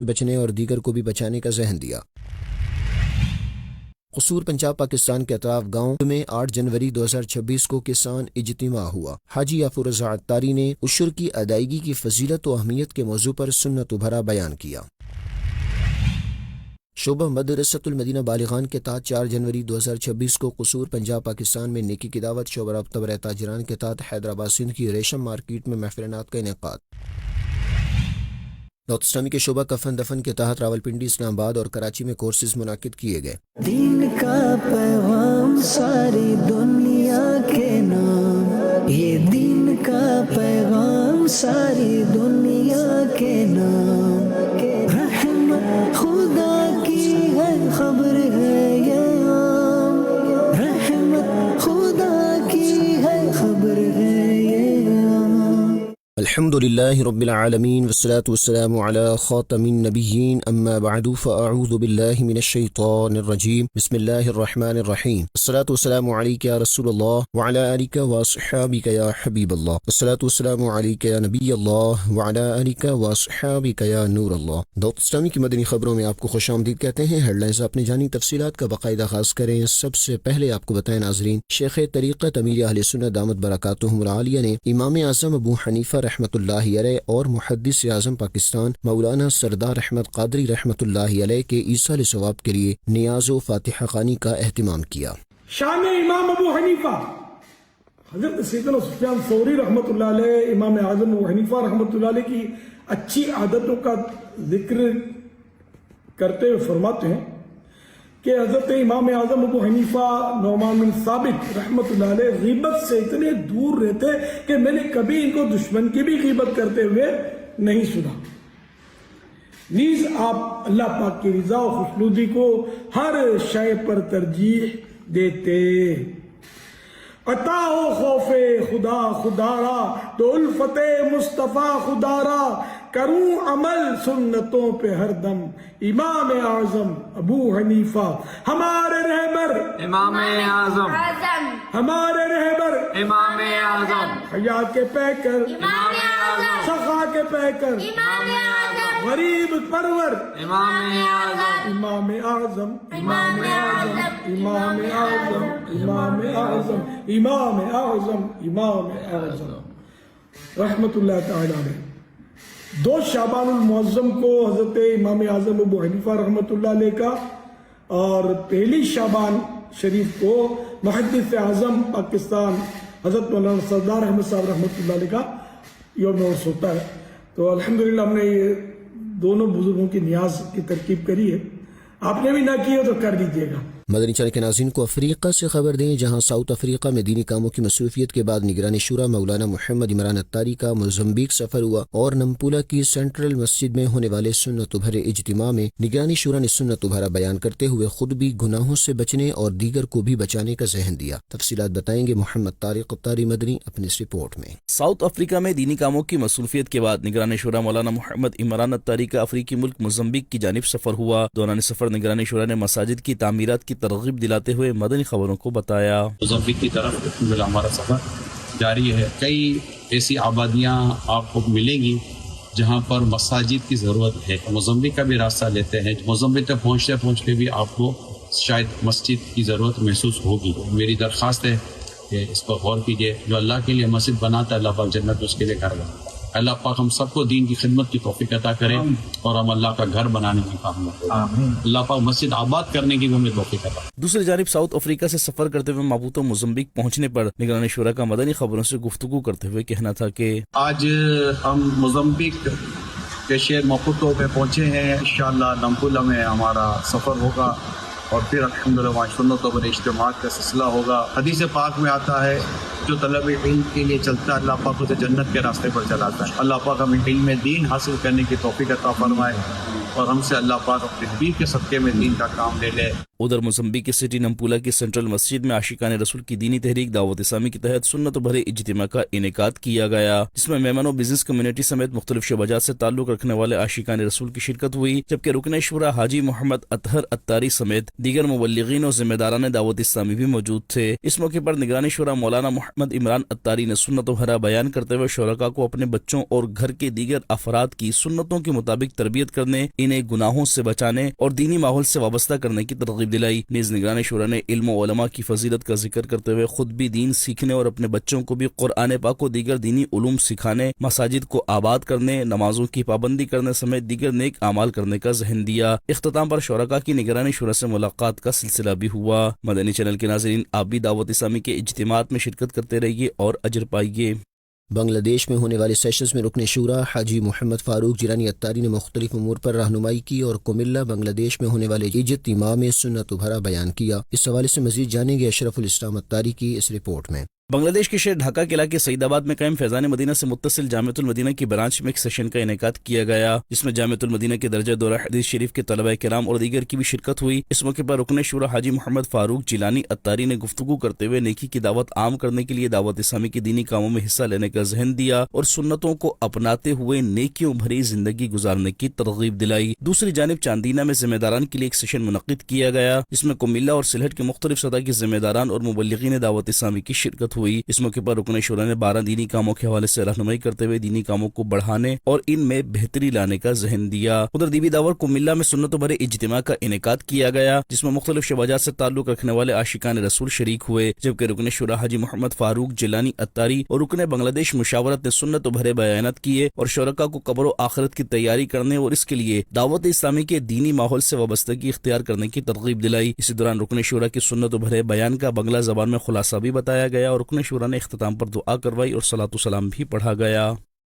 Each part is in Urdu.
بچنے اور دیگر کو بھی بچانے کا ذہن دیا۔ قصور پنجاب پاکستان کے اطراف گاؤں میں 8 جنوری 2026 کو کسان اجتماع ہوا۔ حاجی یافور رضا عطاری نے عشر کی ادائیگی کی فضیلت و اہمیت کے موضوع پر سنت بھرا بیان کیا۔ شعبہ مدرسۃ المدینہ بالغان کے تحت 4 جنوری 2026 کو قصور پنجاب پاکستان میں نیکی کی دعوت شعبہ رابطہ برائے تاجران کے تحت حیدرآباد سندھ کی ریشم مارکیٹ میں محفل نعت کا انعقاد۔ دعوت اسلامی کے شعبہ کفن دفن کے تحت راولپنڈی، اسلام آباد اور کراچی میں کورسز منعقد کیے گئے۔ دین کا پیغام ساری دنیا کے نام، یہ دین کا پیغام ساری دنیا کے نام، رحمت خدا کی ہے خبر ہے یہ عام، رحمت خدا کی ہے خبر ہے یہ عام۔ الحمد للہ رب العالمین والصلاة والسلام علی خاتم النبیین اما بعد فاعوذ باللہ من الشیطان الرجیم بسم اللہ الرحمن الرحیم الصلاة والسلام علیک یا رسول اللہ وعلی آلک واصحابک یا حبیب اللہ الصلاة والسلام علیک یا نبی اللہ وعلی آلک واصحابک یا نور اللہ۔ دعوت اسلامی کی مدنی خبروں میں آپ کو خوش آمدید کہتے ہیں۔ ہیڈ لائنز اپنی جانی تفصیلات کا باقاعدہ آغاز کریں۔ سب سے پہلے آپ کو بتائیں ناظرین، شیخ طریقت امیر اہل سنت دامت برکاتہم العالیہ نے امام اعظم ابو حنیفہ رحمۃ اللہ علیہ اور محدث اعظم پاکستان مولانا سردار احمد قادری رحمۃ اللہ علیہ کے ایصال ثواب کے لیے نیاز و فاتحہ خوانی کا اہتمام کیا۔ شان امام ابو حنیفہ حضرت سیدنا سفیان ثوری رحمۃ اللہ علیہ، امام اعظم ابو حنیفہ رحمۃ اللہ علیہ کی اچھی عادتوں کا ذکر کرتے ہوئے فرماتے ہیں کہ حضرت امام اعظم ابو حنیفہ نعمان بن ثابت رحمۃ اللہ علیہ غیبت سے اتنے دور رہتے کہ میں نے کبھی ان کو دشمن کی بھی غیبت کرتے ہوئے نہیں سنا۔ نیز آپ اللہ پاک کی رضا و خوشنودی کو ہر شے پر ترجیح دیتے۔ عطا ہو خوف خدا خدارا تو الفت مصطفیٰ خدارا، کروں عمل سنتوں پہ ہر دم امام اعظم ابو حنیفہ ہمارے رہبر، امام اعظم ہمارے رہبر، امام اعظم حیا کے پیکر، امام اعظم سخا کے پیکر، امام اعظم غریب پرور، امام اعظم امام اعظم، امام اعظم، امام اعظم، امام اعظم، امام اعظم، امام اعظم رحمت اللہ تعالی علیہ۔ 2 شعبان المعظم کو حضرت امام اعظم ابو حنیفہ رحمۃ اللہ علیہ کا اور 1 شعبان شریف کو محدث اعظم پاکستان حضرت مولانا سردار احمد صاحب رحمۃ اللہ علیہ کا یوم عرس ہوتا ہے۔ تو الحمدللہ ہم نے یہ دونوں بزرگوں کی نیاز کی ترکیب کری ہے، آپ نے بھی نہ کی ہو تو کر دیجیے گا۔ مدنی چینل کے ناظرین کو افریقہ سے خبر دیں، جہاں ساؤتھ افریقہ میں دینی کاموں کی مصروفیت کے بعد نگران شورا مولانا محمد عمران عطاری کا موزمبیق سفر ہوا اور نمپولا کی سینٹرل مسجد میں ہونے والے سنت بھرے اجتماع میں نگرانی شورا نے سنت بھرا بیان کرتے ہوئے خود بھی گناہوں سے بچنے اور دیگر کو بھی بچانے کا ذہن دیا۔ تفصیلات بتائیں گے محمد طارق عطاری مدنی اپنی اس رپورٹ میں۔ ساؤتھ افریقہ میں دینی کاموں کی مصروفیت کے بعد نگران شورا مولانا محمد عمران عطاری کا افریقی ملک موزمبیق کی جانب سفر ہوا۔ دوران سفر نگران شورا نے مساجد کی تعمیرات کی ترغیب دلاتے ہوئے مدنی خبروں کو بتایا۔ موزمبیق کی طرف ہمارا سفر جاری ہے۔ کئی ایسی آبادیاں آپ کو ملیں گی جہاں پر مساجد کی ضرورت ہے۔ موزمبیق کا بھی راستہ لیتے ہیں، موزمبیق تک پہنچتے بھی آپ کو شاید مسجد کی ضرورت محسوس ہوگی۔ میری درخواست ہے کہ اس پر غور کیجیے۔ جو اللہ کے لیے مسجد بناتا ہے اللہ پاک جنت اس کے لیے گھر بناتا ہے۔ اللہ پاک ہم سب کو دین کی خدمت کی توفیق عطا کرے اور ہم اللہ کا گھر بنانے میں کامیاب ہوں۔ اللہ پاک مسجد آباد کرنے کی بھی ہمیں توفیق عطا۔ دوسری جانب ساؤتھ افریقہ سے سفر کرتے ہوئے ماپوتو موزمبیق پہنچنے پر نگران شورا کا مدنی خبروں سے گفتگو کرتے ہوئے کہنا تھا کہ آج ہم موزمبیق کے شہر ماپوتو میں پہنچے ہیں۔ انشاءاللہ نمپولا میں ہمارا سفر ہوگا اور پھر الحمدللہ سنتوں پر اجتماعات کا سلسلہ ہوگا۔ حدیث پاک میں آتا ہے جو طلب علم کے لیے چلتا ہے اللہ پاک اسے جنت کے راستے پر چلاتا ہے۔ اللہ پاک ہمیں علم دین حاصل کرنے کی توفیق عطا فرمائے اور ہم سے اللہ پاک اپنے نبی کے صدقے میں دین کا کام لے لے۔ ادھر موزمبیق کی سٹی نمپولا کی سینٹرل مسجد میں عاشقان رسول کی دینی تحریک دعوت اسلامی کے تحت سنت بھرے اجتماع کا انعقاد کیا گیا، جس میں مہمان و بزنس کمیونٹی سمیت مختلف شعبات سے تعلق رکھنے والے عاشقان رسول کی شرکت ہوئی، جبکہ رکن شورا حاجی محمد اطہر عطاری سمیت دیگر مبلغین اور ذمہ داران دعوت اسلامی بھی موجود تھے۔ اس موقع پر نگران شورا مولانا محمد عمران عطاری نے سنت بھرا بیان کرتے ہوئے شرکاء کو اپنے بچوں اور گھر کے دیگر افراد کی سنتوں کے مطابق تربیت کرنے، انہیں گناہوں سے بچانے اور دینی ماحول سے وابستہ کرنے کی ترغیب دلائی۔ نیز نگران شورا نے علم و علماء کی فضیلت کا ذکر کرتے ہوئے خود بھی دین سیکھنے اور اپنے بچوں کو بھی قرآن پاک و دیگر دینی علوم سکھانے، مساجد کو آباد کرنے، نمازوں کی پابندی کرنے سمیت دیگر نیک اعمال کرنے کا ذہن دیا۔ اختتام پر شرکاء کی نگرانی شورا سے ملاقات کا سلسلہ بھی ہوا۔ مدنی چینل کے ناظرین، آپ بھی دعوت اسلامی کے اجتماعات میں شرکت کرتے رہیے اور اجر پائیے۔ بنگلہ دیش میں ہونے والے سیشنز میں رکن شورا حاجی محمد فاروق جیلانی اتاری نے مختلف امور پر رہنمائی کی اور کمیلا بنگلہ دیش میں ہونے والے اجتماع میں سنت بھرا بیان کیا۔ اس حوالے سے مزید جانیں گے اشرف الاسلام اتاری کی اس رپورٹ میں۔ بنگلہ دیش کے شہر ڈھاکہ کے علاقے سعید آباد میں قائم فیضان مدینہ سے متصل جامعۃ المدینہ کی برانچ میں ایک سیشن کا انعقاد کیا گیا، جس میں جامعۃ المدینہ کے درجہ دورہ حدیث شریف کے طلبہ کرام اور دیگر کی بھی شرکت ہوئی۔ اس موقع پر رکن شورا حاجی محمد فاروق جیلانی اتاری نے گفتگو کرتے ہوئے نیکی کی دعوت عام کرنے کے لیے دعوت اسلامی کے دینی کاموں میں حصہ لینے کا ذہن دیا اور سنتوں کو اپناتے ہوئے نیکیوں بھری زندگی گزارنے کی ترغیب دلائی۔ دوسری جانب چاندینہ میں ذمہ داران کے لیے ایک سیشن منعقد کیا گیا، جس میں کمیلا اور سلہٹ کے مختلف سطح کے ذمہ داران اور مبلغین دعوت اسلامی کی شرکت ہوئی۔ اس موقع پر رکن شورا نے 12 دینی کاموں کے حوالے سے رہنمائی کرتے ہوئے دینی کاموں کو بڑھانے اور ان میں بہتری لانے کا ذہن دیا۔ ادھر دیوی داور کمیلا میں سنت بھرے اجتماع کا انعقاد کیا گیا، جس میں مختلف شباجات سے تعلق رکھنے والے عاشقان رسول شریک ہوئے، جبکہ رکن شورا حاجی محمد فاروق جیلانی اتاری اور رکن بنگلہ دیش مشاورت نے سنت بھرے بیانات کیے اور شرکاء کو قبر و آخرت کی تیاری کرنے اور اس کے لیے دعوت اسلامی کے دینی ماحول سے وابستگی اختیار کرنے کی ترغیب دلائی۔ اسی دوران رکن شورا کی سنت بھرے بیان کا بنگلہ زبان میں خلاصہ بھی بتایا گیا اور رکن شورا نے اختتام پر دعا کروائی اور صلاۃ و سلام بھی پڑھا گیا۔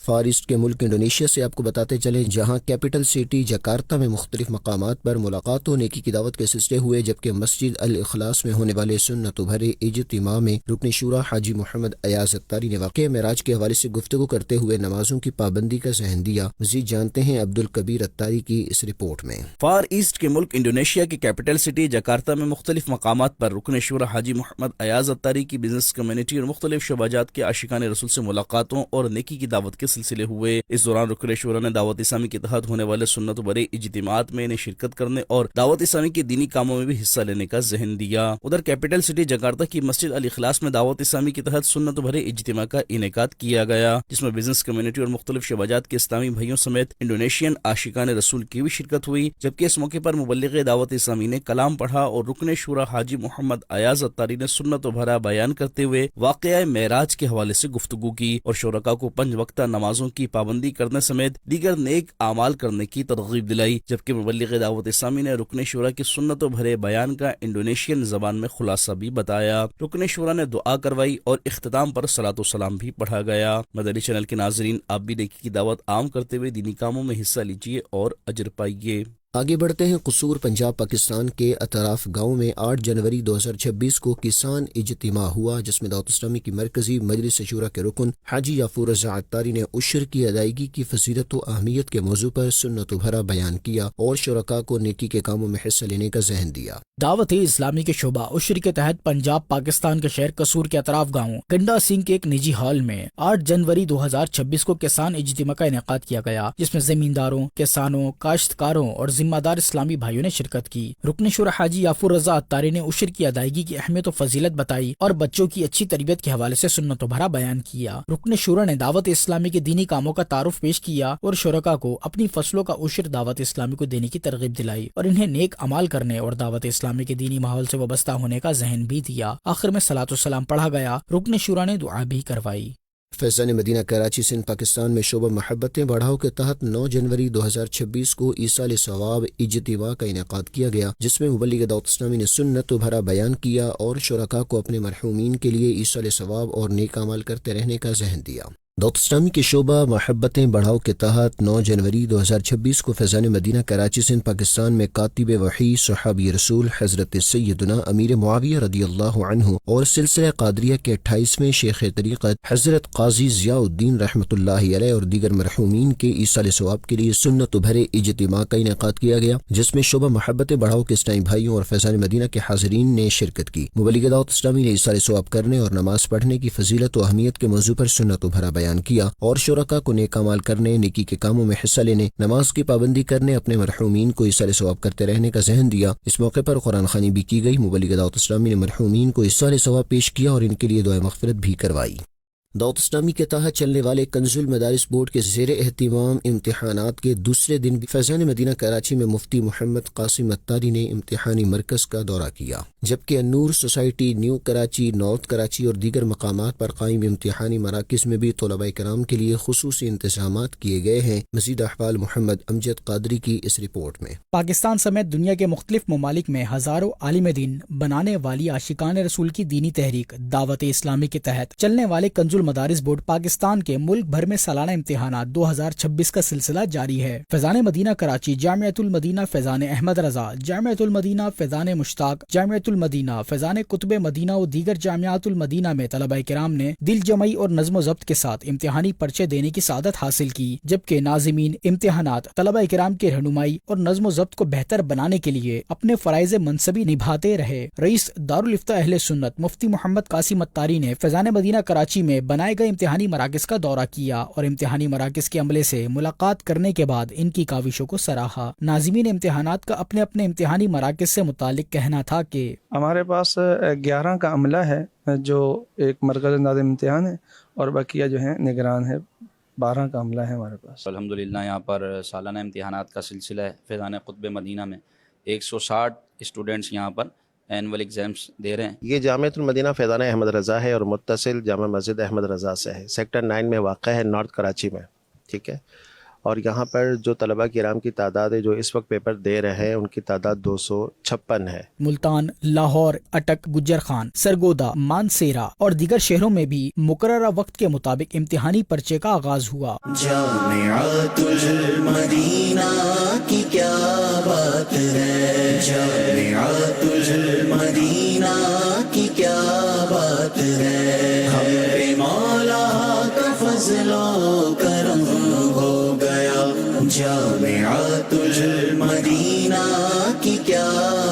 فار ایسٹ کے ملک انڈونیشیا سے آپ کو بتاتے چلیں، جہاں کیپٹل سٹی جکارتا میں مختلف مقامات پر ملاقات و نیکی کی دعوت کے سلسلے ہوئے، جبکہ مسجد الاخلاص میں ہونے والے سنت بھرے اجتماع میں رکن شورا حاجی محمد ایاز اتاری نے واقعہ معراج کے حوالے سے گفتگو کرتے ہوئے نمازوں کی پابندی کا ذہن دیا۔ مزید جانتے ہیں عبدالکبیر اتاری کی اس رپورٹ میں۔ فار ایسٹ کے ملک انڈونیشیا کی کیپٹل سٹی جکارتا میں مختلف مقامات پر رکن شورا حاجی محمد ایاز اتاری کی بزنس کمیونٹی اور مختلف شعبات کے عاشقان رسول سے ملاقاتوں اور نیکی کی دعوت کے سلسلے ہوئے۔ اس دوران رکن شورا نے دعوت اسلامی کے تحت ہونے والے سنت بھرے اجتماعات میں انہیں شرکت کرنے اور دعوت اسلامی کے دینی کاموں میں بھی حصہ لینے کا ذہن دیا۔ ادھر کیپٹل سٹی جکارتا کی مسجد الاخلاص میں دعوت اسلامی کے تحت سنت بھرے اجتماع کا انعقاد کیا گیا، جس میں بزنس کمیونٹی اور مختلف شعبات کے اسلامی بھائیوں سمیت انڈونیشین عاشقان رسول کی بھی شرکت ہوئی، جبکہ اس موقع پر مبلغ دعوت اسلامی نے کلام پڑھا اور رکن شورا حاجی محمد ایاز اتاری نے سنت بھرا بیان کرتے ہوئے واقعہ معراج کے حوالے سے گفتگو کی اور شرکاء کو 5 وقتہ نمازوں کی پابندی کرنے سمیت دیگر نیک اعمال کرنے کی ترغیب دلائی، جبکہ مبلغ دعوت اسلامی نے رکن شورا کی سنت بھرے بیان کا انڈونیشین زبان میں خلاصہ بھی بتایا۔ رکن شورا نے دعا کروائی اور اختتام پر صلاۃ و سلام بھی پڑھا گیا۔ مدنی چینل کے ناظرین، آپ بھی نیکی کی دعوت عام کرتے ہوئے دینی کاموں میں حصہ لیجیے اور اجر پائیے۔ آگے بڑھتے ہیں۔ قصور پنجاب پاکستان کے اطراف گاؤں میں 8 جنوری 2026 کو کسان اجتماع ہوا، جس میں دعوت اسلامی کی مرکزی مجلس شورا کے رکن حاجی یافور رضا اتاری نے عشر کی ادائیگی کی فضیلت و اہمیت کے موضوع پر سنت بھرا بیان کیا اور شرکاء کو نیکی کے کاموں میں حصہ لینے کا ذہن دیا۔ دعوت اسلامی کے شعبہ عشر کے تحت پنجاب پاکستان کے شہر قصور کے اطراف گاؤں گنڈا سنگھ کے ایک نجی ہال میں 8 جنوری 2026 کو کسان اجتماع کا انعقاد کیا گیا، جس میں زمینداروں، کسانوں، کاشتکاروں اور ذمہ دار اسلامی بھائیوں نے شرکت کی۔ رکن شورا حاجی یافور رضا اتاری نے عشر کی ادائیگی کی اہمیت و فضیلت بتائی اور بچوں کی اچھی تربیت کے حوالے سے سنت بھرا بیان کیا۔ رکن شورا نے دعوت اسلامی کے دینی کاموں کا تعارف پیش کیا اور شرکاء کو اپنی فصلوں کا عشر دعوت اسلامی کو دینے کی ترغیب دلائی اور انہیں نیک اعمال کرنے اور دعوت اسلامی کے دینی ماحول سے وابستہ ہونے کا ذہن بھی دیا۔ آخر میں صلاۃ و سلام پڑھا گیا۔ رکن شورا نے دعا بھی کروائی۔ فیضان مدینہ کراچی سندھ پاکستان میں شعبہ محبتیں بڑھاؤ کے تحت 9 جنوری 2026 کو ایصال ثواب اجتماع کا انعقاد کیا گیا، جس میں مبلغ دعوت اسلامی نے سنت بھرا بیان کیا اور شرکاء کو اپنے مرحومین کے لیے ایصال ثواب اور نیک اعمال کرتے رہنے کا ذہن دیا۔ دعوت اسلامی کے شعبہ محبتیں بڑھاؤ کے تحت 9 جنوری 2026 کو فیضان مدینہ کراچی سندھ پاکستان میں کاتب وحی صحابی رسول حضرت سیدنا امیر معاویہ رضی اللہ عنہ اور سلسلہ قادریہ کے 28ویں شیخ طریقت حضرت قاضی ضیاء الدین رحمۃ اللہ علیہ اور دیگر مرحومین کے ایصال ثواب کے لیے سنت بھرے اجتماع کا انعقاد کیا گیا، جس میں شعبہ محبتیں بڑھاؤ کے اسلامی بھائیوں اور فیضان مدینہ کے حاضرین نے شرکت کی۔ مبلغ دعوت اسلامی نے ایصال ثواب کرنے اور نماز پڑھنے کی فضیلت و اہمیت کے موضوع پر سنت بھرا بیان کیا اور شرکاء کو نیک اعمال کرنے، نیکی کے کاموں میں حصہ لینے، نماز کی پابندی کرنے، اپنے مرحومین کو ایصال ثواب کرتے رہنے کا ذہن دیا۔ اس موقع پر قرآن خوانی بھی کی گئی۔ مبلغ دعوت اسلامی نے مرحومین کو ایصال ثواب پیش کیا اور ان کے لیے دعائے مغفرت بھی کروائی۔ دعوت اسلامی کے تحت چلنے والے کنز المدارس بورڈ کے زیر اہتمام امتحانات کے دوسرے دن بھی فیضان مدینہ کراچی میں مفتی محمد قاسم اتاری نے امتحانی مرکز کا دورہ کیا، جبکہ النور society, new Karachi, north Karachi اور دیگر مقامات پر قائم امتحانی مراکز میں بھی طلباء کرام کے لیے خصوصی انتظامات کیے گئے ہیں۔ مزید احوال محمد امجد قادری کی اس رپورٹ میں۔ پاکستان سمیت دنیا کے مختلف ممالک میں ہزاروں عالم دین بنانے والی عاشقان رسول کی دینی تحریک دعوت اسلامی کے تحت چلنے والے کنز المدارس بورڈ پاکستان کے ملک بھر میں سالانہ امتحانات 2026 کا سلسلہ جاری ہے۔ فیضان مدینہ کراچی، جامعۃ المدینہ فیضان احمد رضا، جامعۃ المدینہ فیضان مشتاق، جامعۃ المدینہ فیضان قطب مدینہ اور دیگر جامعات المدینہ میں طلبہ کرام نے دل جمعی اور نظم و ضبط کے ساتھ امتحانی پرچے دینے کی سعادت حاصل کی، جبکہ ناظمین امتحانات طلبہ کرام کی رہنمائی اور نظم و ضبط کو بہتر بنانے کے لیے اپنے فرائض منصبی نبھاتے رہے۔ رئیس دارالافتاء اہل سنت مفتی محمد قاسم اتاری نے فیضان مدینہ کراچی میں بنائے گئے امتحانی مراکز کا دورہ کیا اور امتحانی مراکز کے عملے سے ملاقات کرنے کے بعد ان کی کاوشوں کو سراہا۔ ناظمین امتحانات کا اپنے اپنے امتحانی مراکز سے متعلق کہنا تھا کہ ہمارے پاس 11 کا عملہ ہے جو ایک مرکز ناظم امتحان ہے اور بقیہ جو ہیں نگران ہے، 12 کا عملہ ہے ہمارے پاس۔ الحمدللہ یہاں پر سالانہ امتحانات کا سلسلہ ہے۔ فیضان قطب مدینہ میں 160 اسٹوڈنٹس یہاں پر اینول ایگزامس دے رہے ہیں۔ یہ جامعۃ المدینہ فیضان احمد رضا ہے اور متصل جامع مسجد احمد رضا سے ہے، سیکٹر 9 میں واقع ہے، نارتھ کراچی میں، ٹھیک ہے۔ اور یہاں پر جو طلباء کرام کی تعداد ہے جو اس وقت پیپر دے رہے ہیں ان کی تعداد 256 ہے۔ ملتان، لاہور، اٹک، گجر خان، سرگودا، مانسیرا اور دیگر شہروں میں بھی مقررہ وقت کے مطابق امتحانی پرچے کا آغاز ہوا۔ جامعۃ المدینہ کی کیا بات ہے، جامعۃ المدینہ کی کیا بات ہے، ہم پہ مولا کا فضل و کرم ہو گیا، جامعۃ المدینہ کی کیا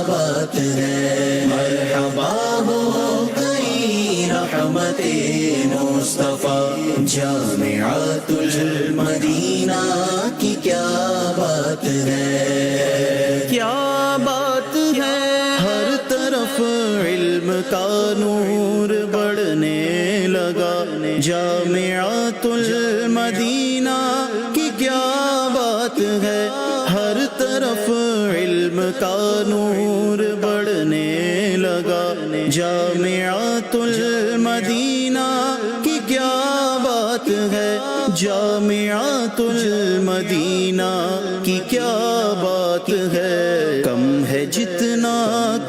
بات ہے، مرحبا ہو گئی رحمت مصطفیٰ، جامعۃ المدینہ کی کیا بات ہے، کیا بات ہے، ہر طرف علم کا نور بڑھنے لگا، جامعۃ المدینہ کی کیا بات ہے، ہر طرف علم کا نور بڑھنے لگا، جامعۃ المدینہ کی کیا بات ہے، جامعۃ المدینہ کی کیا بات ہے، کم ہے جتنا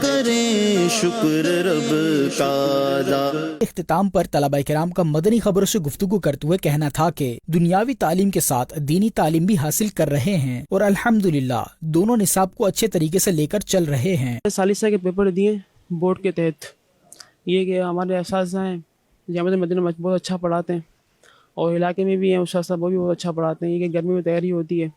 کریں شکر رب کا ادا۔ اختتام پر طلبہ کرام کا مدنی خبروں سے گفتگو کرتے ہوئے کہنا تھا کہ دنیاوی تعلیم کے ساتھ دینی تعلیم بھی حاصل کر رہے ہیں اور الحمدللہ دونوں نصاب کو اچھے طریقے سے لے کر چل رہے ہیں۔ ثالثہ کے پیپر دیے بورڈ کے تحت، یہ کہ ہمارے اساتذہ ہیں جامعۃ مدینہ میں بہت اچھا پڑھاتے ہیں اور علاقے میں بھی ہیں استاد صاحب وہ بھی بہت اچھا پڑھاتے ہیں، یہ کہ گرمی میں تیاری ہوتی ہے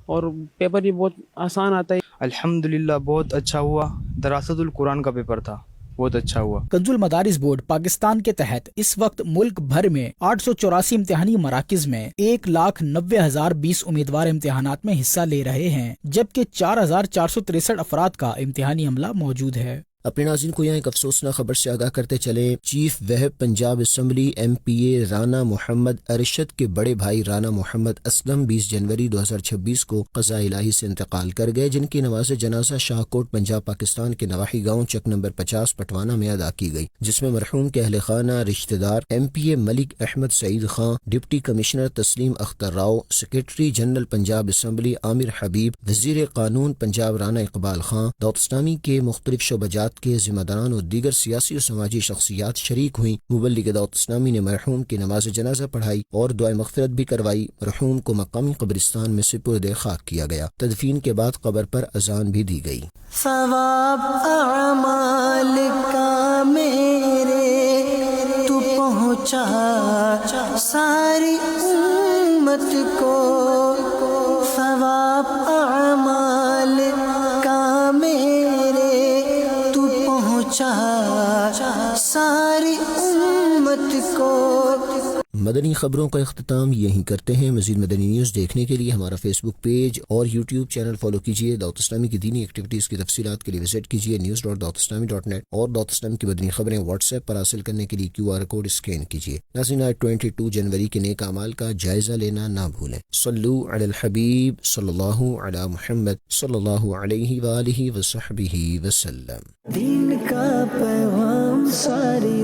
اور پیپر بھی بہت آسان آتا ہے۔ الحمدللہ بہت اچھا ہوا، دراست القرآن کا پیپر تھا، بہت اچھا ہوا۔ کنز المدارس بورڈ پاکستان کے تحت اس وقت ملک بھر میں 884 امتحانی مراکز میں 1,90,020 امیدوار امتحانات میں حصہ لے رہے ہیں، جبکہ 4,463 افراد کا امتحانی عملہ موجود ہے۔ اپنے ناظرین کو یہاں ایک افسوسناک خبر سے آگاہ کرتے چلیں۔ چیف وہب پنجاب اسمبلی MPA رانا محمد ارشد کے بڑے بھائی رانا محمد اسلم 20 جنوری 2026 کو قضاء الہی سے انتقال کر گئے، جن کی نماز جنازہ شاہکوٹ پنجاب پاکستان کے نواحی گاؤں چک نمبر 50 پٹوانہ میں ادا کی گئی، جس میں مرحوم کے اہل خانہ، رشتہ دار، MPA Malik Ahmed Saeed Khan, deputy commissioner Tasleem Akhtar Rao, secretary general Punjab assembly Aamir Habib, وزیر قانون پنجاب رانا اقبال خان، دعوت اسلامی کے مختلف شعبجات کے ذمہ داران اور دیگر سیاسی و سماجی شخصیات شریک ہوئیں۔ مبلغ دعوت اسلامی نے مرحوم کی نماز جنازہ پڑھائی اور دعائے مغفرت بھی کروائی۔ مرحوم کو مقامی قبرستان میں سپرد خاک کیا گیا۔ تدفین کے بعد قبر پر اذان بھی دی گئی۔ ثواب اعمال کا میرے تو پہنچا ساری امت کو، ثواب اعمال کا میرے تو پہنچا ساری امت کو۔ مدنی خبروں کا اختتام یہیں کرتے ہیں. مزید مدنی نیوز دیکھنے کے لیے ہمارا فیس بک پیج اور یوٹیوب چینل فالو کیجیے. دعوت اسلامی کی دینی ایکٹیویٹیز کی تفصیلات کے لیے وزٹ کیجیے news.dawatuslami.net اور دعوت اسلامی کی مدنی خبریں واٹس ایپ پر حاصل کرنے کے لیے QR کوڈ اسکین کیجیے. ناظرین 22 جنوری کے نیک اعمال کا جائزہ لینا نہ بھولیں. صلو علی الحبیب صلی اللہ علی محمد صلی اللہ علیہ وآلہ وصحبہ وسلم. دین کا پیغام ساری